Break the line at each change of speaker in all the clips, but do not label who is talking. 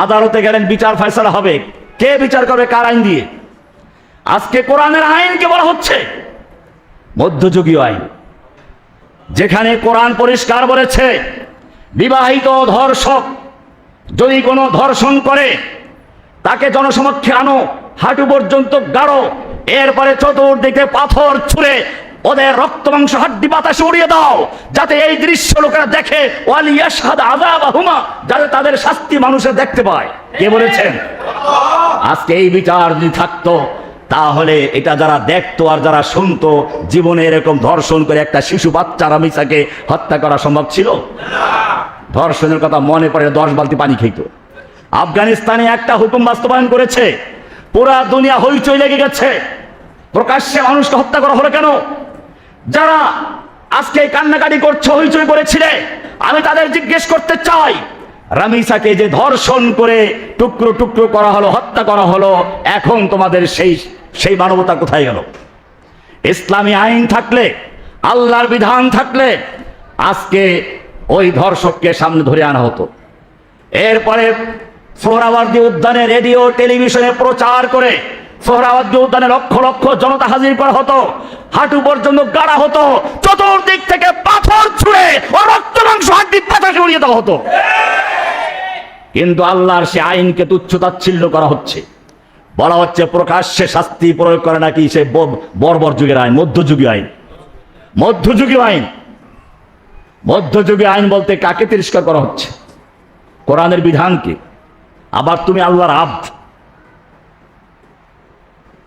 আদালতে গেলেন, বিচার ফয়সালা হবে। কে বিচার করবে? কার আইন দিয়ে? আজকে কোরআনের আইনকে বলা হচ্ছে মধ্যযুগীয় আইন, যেখানে কোরআন পরিষ্কার বলেছে বিবাহিত ধর্ষক যদি কোনো ধর্ষণ করে তাকে জনসমক্ষে আনো, হাঁটু পর্যন্ত গাড়ো, এরপরে চতুর্দিকে পাথর ছুঁড়ে ওদের রক্ত মাংস হাড্ডি বাতাসে উড়িয়ে দাও, যাতে এই দৃশ্য লোকেরা দেখে, ওয়ালিয়াশহাদ আযাবাহুমা, যাতে তাদের শাস্তি মানুষের দেখতে পায়। কে বলেছেন? আজকে এই বিচার যদি থাকতো, তাহলে এটা যারা দেখতো আর যারা শুনতো, জীবনে এরকম ধর্ষণ করে একটা শিশু বাচ্চা রামিসাকে হত্যা করা সম্ভব ছিল? ধর্ষণের কথা মনে পড়ে 10 বালতি পানি খেত। আফগানিস্তানে একটা হুকুম বাস্তবায়ন করেছে, পুরা দুনিয়া হইচই লেগে গেছে। প্রকাশ্যে মানুষকে হত্যা করা হলো কেন? যারা আজকে কান্নাকাটি করছে, হইচই করেছিলে, আমি তাদের জিজ্ঞেস করতে চাই, রামিসাকে যে ধর্ষণ করে টুকরো টুকরো করা হলো, হত্যা করা হলো, এখন তোমাদের সেই মানবতা কোথায় গেল? ইসলামী আইন থাকলে, আল্লাহর বিধান থাকলে আজকে ওই ধর্ষককে সামনে ধরে আনা হতো। এরপরে সোহরাওয়ার্দী উদ্যানে রেডিও টেলিভিশনে প্রচার করে সোহরাওয়ার্দী উদ্যানে লক্ষ লক্ষ জনতা হাজির করা হতো, হাঁটু পর্যন্ত গাড়া হতো, চতুর্দিক থেকে পাথর ছুঁড়ে ও রক্ত মাংস হাড্ডি বাতাসে উড়িয়ে দেওয়া হতো। কিন্তু আল্লাহর সে আইনকে তুচ্ছ-তাচ্ছিল্য করা হচ্ছে, বলা হচ্ছে প্রকাশ্যে শাস্তি প্রয়োগ করে নাকি সে বর্বর যুগের আইন, মধ্যযুগীয় আইন। মধ্যযুগীয় আইন, মধ্যযুগীয় আইন বলতে কাকে তিরস্কার করা হচ্ছে? কোরআনের বিধানকে। আবার তুমি আল্লাহর আব্দ।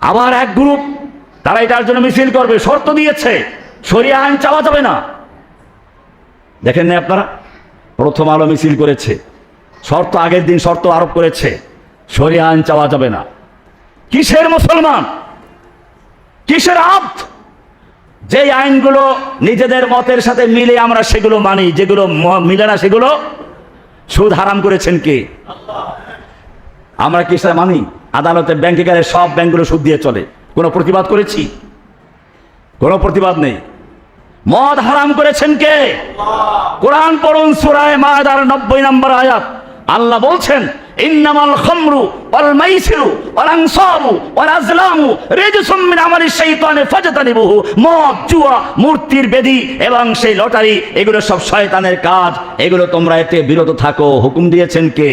আবার এক গ্রুপ তারা এটার জন্য মিছিল করবে, শর্ত দিয়েছে শরিয়া আইন চাওয়া যাবে না। দেখেন না আপনারা, প্রথম আলো মিছিল করেছে, শর্ত আগের দিন শর্ত আরোপ করেছে, শরিয়া আইন চাওয়া যাবে না। কিসের মুসলমান, কিসের আব্দ? যে আইনগুলো নিজেদের মতের সাথে মিলে আমরা সেগুলো মানি, যেগুলো মিলে না সেগুলো। সুদ হারাম করেছেন কে? আমরা কি সেটা মানি? আদালতে ব্যাংকে গেলে সব ব্যাংকগুলো সুদ দিয়ে চলে, কোনো প্রতিবাদ করেছি? কোনো প্রতিবাদ নেই। মদ হারাম করেছেন কে? কোরআন পড়ুন, সূরা মায়েদার 90 নম্বর আয়াত। আল্লাহ বলছেন, ইন্নামাল খামরু ওয়াল মাইসিরু ওয়াল আনসাবু ওয়াল আজলামু রিজসুম মিন আমালিশ শাইতানি ফাজতানিবুহু। মদ, জুয়া, মূর্তির বেদী এবং সেই লটারি, এগুলো সব শয়তানের কাজ, এগুলো তোমরা এতে বিরত থাকো। হুকুম দিয়েছেন কে?